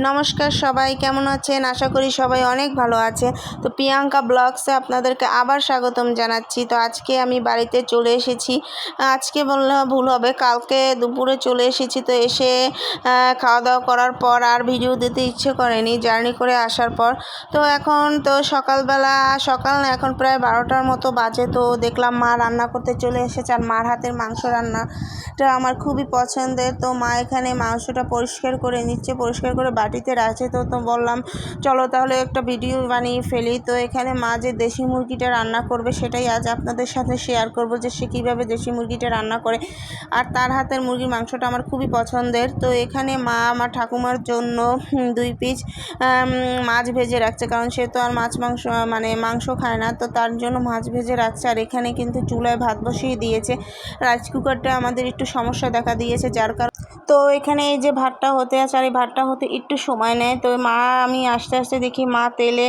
নমস্কার সবাই, কেমন আছেন? আশা করি সবাই অনেক ভালো আছে। তো প্রিয়াঙ্কা ব্লগসে আপনাদেরকে আবার স্বাগতম জানাচ্ছি। তো আজকে আমি বাড়িতে চলে এসেছি। আজকে বললে ভুল হবে, কালকে দুপুরে চলে এসেছি। তো এসে খাওয়া দাওয়া করার পর আর ভিডিও দিতে ইচ্ছে করেনি জার্নি করে আসার পর। তো এখন তো সকালবেলা, সকাল না, এখন প্রায় 12টার মতো বাজে। তো দেখলাম মা রান্না করতে চলে এসেছে, আর মার হাতের মাংস রান্নাটা আমার খুবই পছন্দের। তো মা এখানে মাংসটা পরিষ্কার করে নিচ্ছে, পরিষ্কার করে বাটিতে রাখছে। তো বললাম চলো তাহলে একটা ভিডিও বানিয়ে ফেলি। তো এখানে মা যে দেশি মুরগিটা রান্না করবে সেটাই আজ আপনাদের সাথে শেয়ার করব, যে সে কীভাবে দেশি মুরগিটা রান্না করে। আর তার হাতের মুরগির মাংসটা আমার খুবই পছন্দের। তো এখানে মা আমার ঠাকুমার জন্য 2 পিস মাছ ভেজে রাখছে, কারণ সে তো আর মাংস খায় না। তো তার জন্য মাছ ভেজে রাখছে। আর এখানে কিন্তু চুলায় ভাত বসিয়ে দিয়েছে। রাইস কুকারটা আমাদের একটু সমস্যা দেখা দিয়েছে, যার কারণে তো এখানে এই যে ভাতটা হতে আছে, আর এই ভাতটা হতে একটু সময় নেয়। তো আমি আস্তে আস্তে দেখি মা তেলে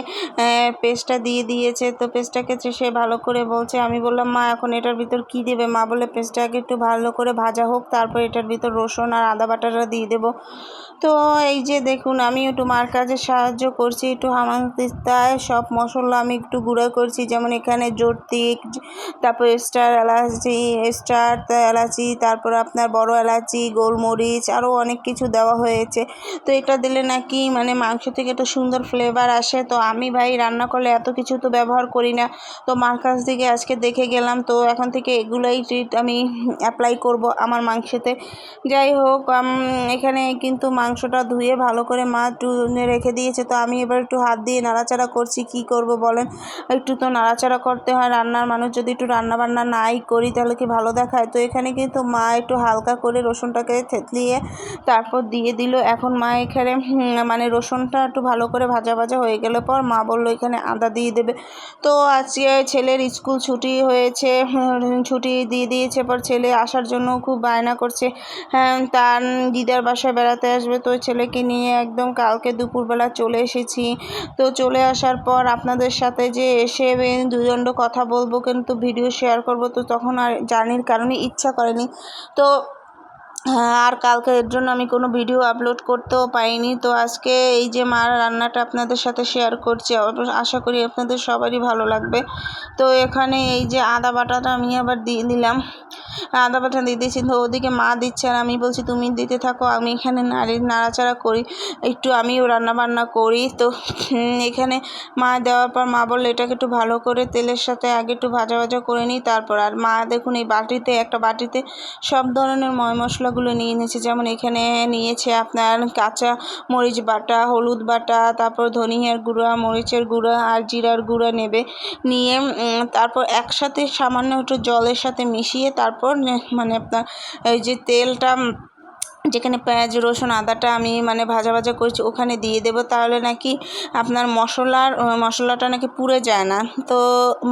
পেস্টটা দিয়ে দিয়েছে। তো পেস্টটাকে সে ভালো করে বলছে। আমি বললাম মা এখন এটার ভিতর কি দেবে? মা বলে পেস্টটাকে একটু ভালো করে ভাজা হোক, তারপর এটার ভিতর রসুন আর আদা বাটাটা দিয়ে দেবো। তো এই যে দেখুন, আমি একটু মার কাজে সাহায্য করছি। একটু হামানদিস্তায় সব মশলা আমি একটু গুঁড়ো করছি, যেমন এখানে জর্তিক, তারপর স্টার এলাচি, তারপর আপনার বড় এলাচি, গোলমরিচ, আরও অনেক কিছু দেওয়া হয়েছে। তো এটা দিলে নাকি মাংস থেকে একটা সুন্দর ফ্লেভার আসে। তো আমি ভাই রান্না করলে এত কিছু তো ব্যবহার করি না। তো মার কাছ থেকে আজকে দেখে গেলাম। তো এখন থেকে এগুলোই ট্রিট আমি অ্যাপ্লাই করব আমার মাংসতে। যাই হোক, এখানে কিন্তু মাংসটা ধুয়ে ভালো করে মা একটু রেখে দিয়েছে। তো আমি এবার একটু হাত দিয়ে নাড়াচাড়া করছি। কি করব বলেন, একটু তো নাড়াচাড়া করতে হয়। রান্নার মানুষ যদি একটু রান্নাবান্না নাই করি তাহলে কি ভালো দেখায়? তো এখানে কিন্তু মা একটু হালকা করে রসুনটাকে থেতলিয়ে তারপর দিয়ে দিল। এখন মা এখানে রসুনটা একটু ভালো করে ভাজা ভাজা হয়ে গেলে পর মা বললো এখানে আদা দিয়ে দেবে। তো আজকে ছেলের স্কুল ছুটি হয়েছে, ছুটি দিয়ে দিয়েছে। পর ছেলে আসার জন্য খুব বায়না করছে, তার দিদার বাসায় বেড়াতে আসবে। তো ছেলেকে নিয়ে একদম কালকে দুপুরবেলা চলে এসেছি। তো চলে আসার পর আপনাদের সাথে যে এসে দুদণ্ড কথা বলবো, কিন্তু ভিডিও শেয়ার করব, তো তখন আর জার্নির কারণে ইচ্ছা করেনি। তো আর কালকে এর জন্য আমি কোনো ভিডিও আপলোড করতেও পাইনি। তো আজকে এই যে মার রান্নাটা আপনাদের সাথে শেয়ার করছি, আশা করি আপনাদের সবারই ভালো লাগবে। তো এখানে এই যে আদা বাটাটা আমি আবার দিয়ে দিলাম, আদা বাটা দিয়ে দিয়েছি। তো ওদিকে মা দিচ্ছে, আর আমি বলছি তুমি দিতে থাকো, আমি এখানে নাড়াচাড়া করি, একটু আমিও রান্নাবান্না করি। তো এখানে মা দেওয়ার পর মা বললো এটাকে একটু ভালো করে তেলের সাথে আগে একটু ভাজা ভাজা করে নিই তারপর। আর মা দেখুন এই একটা বাটিতে সব ধরনের মশলাগুলো নিয়ে নিয়েছে। যেমন এখানে নিয়েছে আপনার কাঁচা মরিচ বাটা, হলুদ বাটা, তারপর ধনিয়ার গুঁড়া, মরিচের গুঁড়া আর জিরার গুঁড়া নেবে। নিয়ে তারপর একসাথে সামান্য একটু জলের সাথে মিশিয়ে তারপর আপনার এই যে তেলটা, যেখানে পেঁয়াজ রসুন আদাটা আমি ভাজা ভাজা করছি ওখানে দিয়ে দেবো। তাহলে নাকি আপনার মশলাটা নাকি পুড়ে যায় না। তো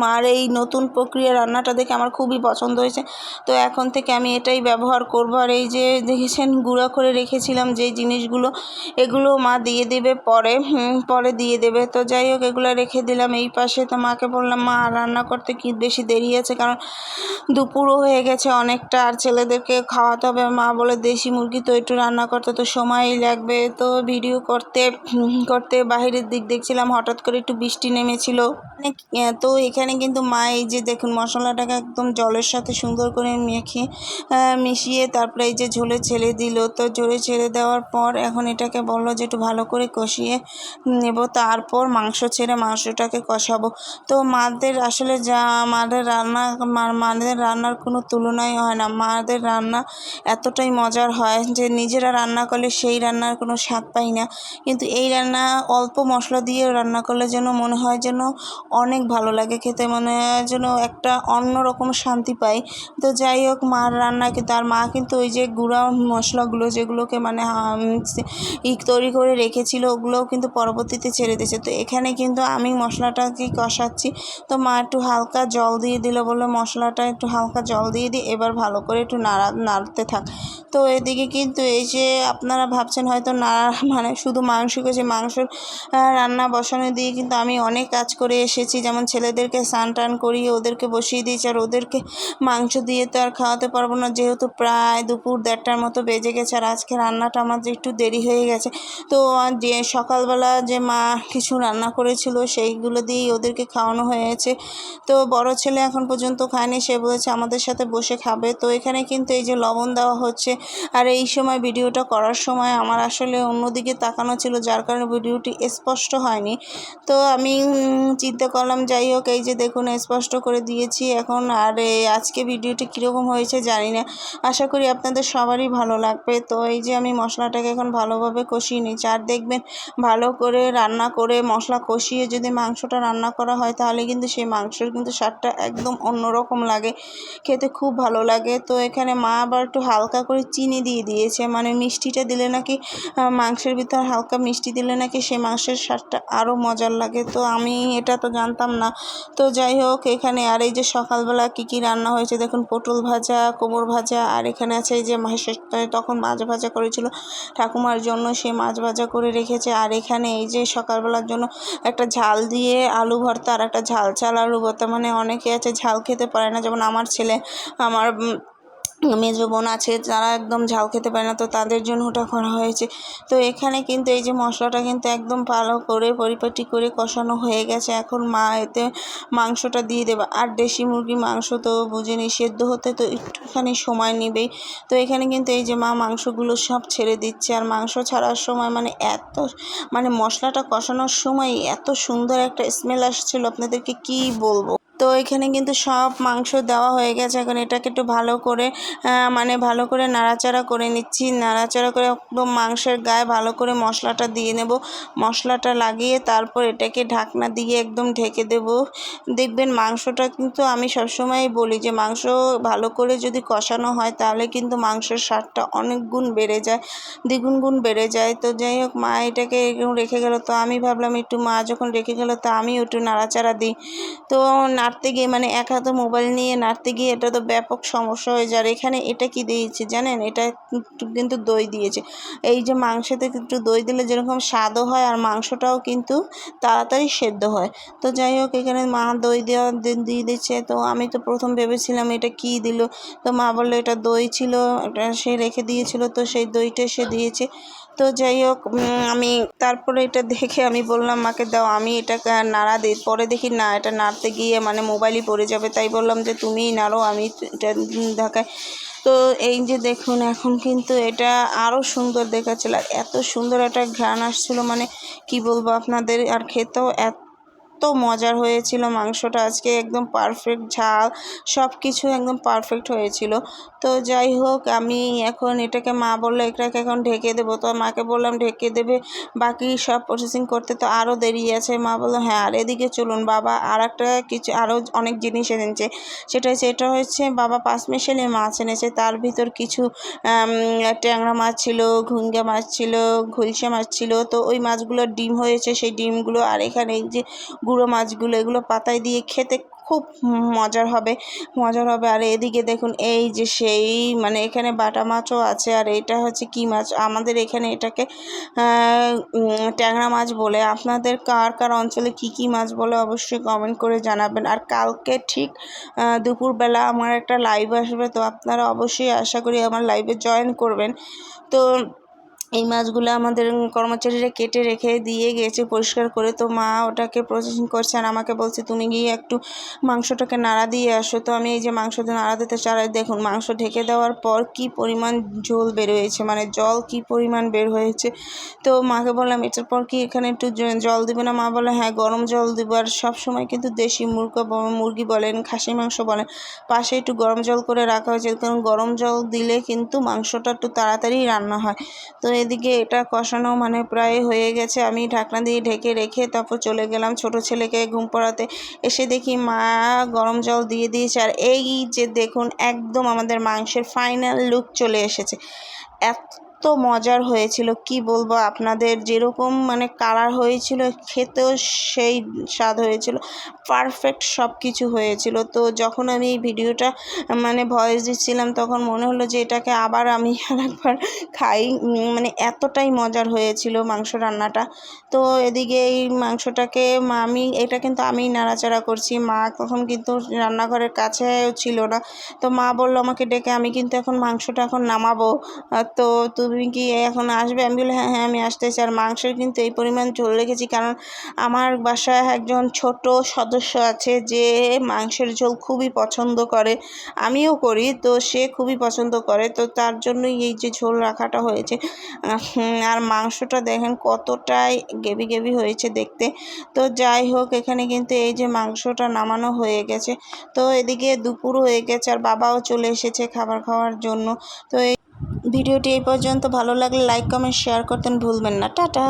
মার এই নতুন প্রক্রিয়া রান্নাটা দেখে আমার খুবই পছন্দ হয়েছে। তো এখন থেকে আমি এটাই ব্যবহার করব। আর এই যে দেখেছেন গুঁড়া করে রেখেছিলাম যেই জিনিসগুলো, এগুলো মা দিয়ে দেবে পরে দিয়ে দেবে। তো যাই হোক, এগুলো রেখে দিলাম এই পাশে। তো মাকে বললাম মা রান্না করতে কি বেশি দেরি আছে, কারণ দুপুরও হয়ে গেছে অনেকটা, আর ছেলেদেরকে খাওয়াতে হবে। মা বলে দেশি মুরগি তো একটু রান্না করতে তো সময়ই লাগবে। তো ভিডিও করতে করতে বাইরের দিক দেখছিলাম, হঠাৎ করে একটু বৃষ্টি নেমেছিল। তো এখানে কিন্তু মা এই যে দেখুন মশলাটাকে একদম জলের সাথে সুন্দর করে মিশিয়ে তারপরে এই যে ঝোলে ছেড়ে দিল। তো ঝোলে ছেড়ে দেওয়ার পর এখন এটাকে বললো যে একটু ভালো করে কষিয়ে নেব, তারপর ছেড়ে মাংসটাকে কষাবো। তো মাদের আসলে মাদের রান্নার কোনো তুলনাই হয় না। মাদের রান্না এতটাই মজার হয় যে নিজেরা রান্না করলে সেই রান্নার কোনো স্বাদ পাই না, কিন্তু এই রান্না অল্প মশলা দিয়ে রান্না করলে যেন মনে হয় যেন অনেক ভালো লাগে খেতে, মনে হয় যেন একটা অন্যরকম শান্তি পাই। তো যাই হোক, মার রান্না কিন্তু, আর মা কিন্তু ওই যে গুঁড়া মশলাগুলো যেগুলোকে তৈরি করে রেখেছিল ওগুলোও কিন্তু পরবর্তীতে ছেড়ে দিয়েছে। তো এখানে কিন্তু আমি মশলাটাকে কষাচ্ছি। তো মা একটু হালকা জল দিয়ে দিল, বললো মশলাটা একটু হালকা জল দিয়ে দিই, এবার ভালো করে একটু নাড়তে থাক। তো এদিকে কি কিন্তু এই যে আপনারা ভাবছেন হয়তো না মানে শুধু মাংস করেছি, মাংসর রান্না বসানো দিয়ে কিন্তু আমি অনেক কাজ করে এসেছি। যেমন ছেলেদেরকে স্নান টান করিয়ে ওদেরকে বসিয়ে দিয়েছি, আর ওদেরকে মাংস দিয়ে তো আর খাওয়াতে পারবো না, যেহেতু প্রায় দুপুর 1:30টার মতো বেজে গেছে। আর আজকে রান্নাটা আমার যে একটু দেরি হয়ে গেছে, তো যে সকালবেলা যে মা কিছু রান্না করেছিল সেইগুলো দিয়েই ওদেরকে খাওয়ানো হয়েছে। তো বড় ছেলে এখন পর্যন্ত খায়নি, সে বলেছে আমাদের সাথে বসে খাবে। তো এখানে কিন্তু এই যে লবণ দেওয়া হচ্ছে, আর এই সময় ভিডিওটা করার সময় আমার আসলে অন্যদিকে তাকানো ছিল, যার কারণে ভিডিওটি স্পষ্ট হয়নি। তো আমি চিন্তা করলাম যাই হোক, এই যে দেখুন স্পষ্ট করে দিয়েছি এখন। আর আজকে ভিডিওটি কীরকম হয়েছে জানি না, আশা করি আপনাদের সবারই ভালো লাগবে। তো এই যে আমি মশলাটাকে এখন ভালোভাবে কষিয়ে নিচ্ছি। আর দেখবেন ভালো করে রান্না করে মশলা কষিয়ে যদি মাংসটা রান্না করা হয়, তাহলে কিন্তু সেই মাংসের কিন্তু স্বাদটা একদম অন্যরকম লাগে, খেতে খুব ভালো লাগে। তো এখানে মা আবার একটু হালকা করে চিনি দিয়ে দিয়েছে, মানে মিষ্টিটা দিলে নাকি মাংসের ভিতর হালকা মিষ্টি দিলে নাকি সেই মাংসের স্বাদটা আরও মজার লাগে। তো আমি এটা তো জানতাম না। তো যাই হোক, এখানে আর এই যে সকালবেলা কী রান্না হয়েছে দেখুন, পটল ভাজা, কোমর ভাজা, আর এখানে আছে এই যে মাসের তখন মাছ ভাজা করেছিল ঠাকুমার জন্য, সে মাছ ভাজা করে রেখেছে। আর এখানে এই যে সকালবেলার জন্য একটা ঝাল দিয়ে আলু ভর্তা আর একটা ঝাল আলু ভর্তা, মানে অনেকে আছে ঝাল খেতে পারে না, যেমন আমার ছেলে, আমার মেজো বোন আছে, যারা একদম ঝাল খেতে পারে না, তো তাদের জন্য ওটা করা হয়েছে। তো এখানে কিন্তু এই যে মশলাটা কিন্তু একদম ভালো করে পরিপাটি করে কষানো হয়ে গেছে। এখন মা এতে মাংসটা দিয়ে দেবে। আর দেশি মুরগি মাংস তো বুঝিনি, সেদ্ধ হতে তো একটুখানি সময় নেবেই। তো এখানে কিন্তু এই যে মা মাংসগুলো সব ছেড়ে দিচ্ছে। আর মাংস ছাড়ার সময় মানে মশলাটা কষানোর সময় এত সুন্দর একটা স্মেল আসছিল, আপনাদেরকে কি বলবো। তো এখানে কিন্তু সব মাংস দেওয়া হয়ে গেছে। এখন এটাকে একটু ভালো করে ভালো করে নাড়াচাড়া করে নিচ্ছি। নাড়াচাড়া করে একদম মাংসের গায়ে ভালো করে মশলাটা দিয়ে নেব। মশলাটা লাগিয়ে তারপর এটাকে ঢাকনা দিয়ে একদম ঢেকে দেব। দেখবেন মাংসটা কিন্তু আমি সবসময়ই বলি যে মাংস ভালো করে যদি কষানো হয়, তাহলে কিন্তু মাংসের স্বাদটা অনেক গুণ বেড়ে যায়, দ্বিগুণ গুণ বেড়ে যায়। তো যাই হোক, মা এটাকে এরকম রেখে গেল, তো আমি ভাবলাম একটু মা যখন রেখে গেল, তো আমিও একটু নাড়াচাড়া দিই। তো নাড়তে গিয়ে মানে এক হাতে মোবাইল নিয়ে নাড়তে গিয়ে এটা তো ব্যাপক সমস্যা হয়ে যায়। আর এখানে এটা কি দিয়েছে জানেন, এটা কিন্তু দই দিয়েছে। এই যে মাংসতে একটু দই দিলে যেরকম স্বাদও হয়, আর মাংসটাও কিন্তু তাড়াতাড়ি সেদ্ধ হয়। তো যাই হোক, এখানে মা দই দিয়ে দিচ্ছে। তো আমি তো প্রথম ভেবেছিলাম এটা কি দিল, তো মা বললো এটা দই ছিল, এটা সে রেখে দিয়েছিল, তো সেই দইটা সে দিয়েছে। তো যাই হোক, আমি তারপরে এটা দেখে আমি বললাম মাকে দাও, আমি এটা নাড়া দিই। পরে দেখি না, এটা নাড়তে গিয়ে মানে মোবাইলই পড়ে যাবে, তাই বললাম যে তুমিই নাড়ো, আমি এটা ঢাকাই। তো এই যে দেখুন, এখন কিন্তু এটা আরও সুন্দর দেখাচ্ছিল, আর এত সুন্দর একটা ঘ্রাণ আসছিল, মানে কি বলবো আপনাদের। আর খেতেও এত মজার হয়েছিল মাংসটা, আজকে একদম পারফেক্ট ঝাল সব কিছু একদম পারফেক্ট হয়েছিল। তো যাই হোক, আমি এখন এটাকে মা বললো এটাকে এখন ঢেকে দেবো। তো মাকে বললাম ঢেকে দেবে, বাকি সব প্রসেসিং করতে তো আরও দেরি আছে। মা বললো হ্যাঁ, আর এদিকে চলুন বাবা আর একটা কিছু আরও অনেক জিনিস এনেছে। এটা হচ্ছে বাবা 5 মিশালি মাছ এনেছে, তার ভিতর কিছু ট্যাংরা মাছ ছিল, ঘুঙ্গা মাছ ছিল, ঘুলসা মাছ ছিল। তো ওই মাছগুলোর ডিম হয়েছে, সেই ডিমগুলো। আর এখানে এই যে গুঁড়ো মাছগুলো, এগুলো পাতায় দিয়ে খেতে খুব মজার হবে। আর এদিকে দেখুন, এই যে সেই মানে এখানে বাটা মাছও আছে। আর এটা হচ্ছে কি মাছ, আমাদের এখানে এটাকে ট্যাংরা মাছ বলে। আপনাদের কার অঞ্চলে কি মাছ বলে অবশ্যই কমেন্ট করে জানাবেন। আর কালকে ঠিক দুপুরবেলা আমার একটা লাইভ আসবে, তো আপনারা অবশ্যই আশা করি আমার লাইভে জয়েন করবেন। তো এই মাছগুলো আমাদের কর্মচারীরা কেটে রেখে দিয়ে গেছে পরিষ্কার করে। তো মা ওটাকে প্রসেসিং করছে, আর আমাকে বলছে তুমি গিয়ে একটু মাংসটাকে নাড়া দিয়ে আসো। তো আমি এই যে মাংসটা নাড়া দিতে চালাই, দেখুন মাংস ঢেকে দেওয়ার পর কি পরিমাণ ঝোল বের হয়েছে, মানে জল কি পরিমাণ বের হয়েছে। তো মাকে বললাম এটার পর কি এখানে একটু জল দিবে না? মা বলে হ্যাঁ, গরম জল দেবো। আর সবসময় কিন্তু দেশি মুরগি বলেন, খাসি মাংস বলেন, পাশে একটু গরম জল করে রাখা হয়েছে, কারণ গরম জল দিলে কিন্তু মাংসটা একটু তাড়াতাড়ি রান্না হয়। তো এদিকে এটা কষানো মানে প্রায় হয়ে গেছে, আমি ঢাকনা দিয়ে ঢেকে রেখে তারপর চলে গেলাম ছোট ছেলেকে ঘুম পাড়াতে। এসে দেখি মা গরম জল দিয়ে দিয়েছে। আর এই যে দেখুন, একদম আমাদের মাংসের ফাইনাল লুক চলে এসেছে। এত মজার হয়েছিল কি বলবো আপনাদের, যেরকম মানে কালার হয়েছিল খেতেও সেই স্বাদ হয়েছিল, পারফেক্ট সব কিছু হয়েছিল। তো যখন আমি এই ভিডিওটা মানে ভয়েস দিচ্ছিলাম তখন মনে হলো যে এটাকে আবার আমি আরেকবার খাই, মানে এতটাই মজার হয়েছিল মাংস রান্নাটা। তো এদিকে এই মাংসটাকে এটা কিন্তু আমি নাড়াচাড়া করছি, মা তখন কিন্তু রান্নাঘরের কাছেও ছিল না। তো মা বললো আমাকে ডেকে, আমি কিন্তু এখন মাংসটা এখন নামাবো, তো তুমি কি এখন আসবে? আমি বলি হ্যাঁ হ্যাঁ আমি আসতেছি। আর মাংসের কিন্তু এই পরিমাণ ঝোল রেখেছি কারণ আমার বাসায় একজন ছোট সদস্য আছে যে মাংসের ঝোল খুবই পছন্দ করে, আমিও করি, তো সে খুবই পছন্দ করে, তো তার জন্যই এই যে ঝোল রাখাটা হয়েছে। আর মাংসটা দেখেন কতটাই গেবি গেবি হয়েছে দেখতে। তো যাই হোক, এখানে কিন্তু এই যে মাংসটা নামানো হয়ে গেছে। তো এদিকে দুপুর হয়ে গেছে আর বাবাও চলে এসেছে খাবার খাওয়ার জন্য। তো এই ভিডিওটি এই পর্যন্ত, ভালো লাগলে লাইক কমেন্ট শেয়ার করতেন ভুলবেন না। টাটা।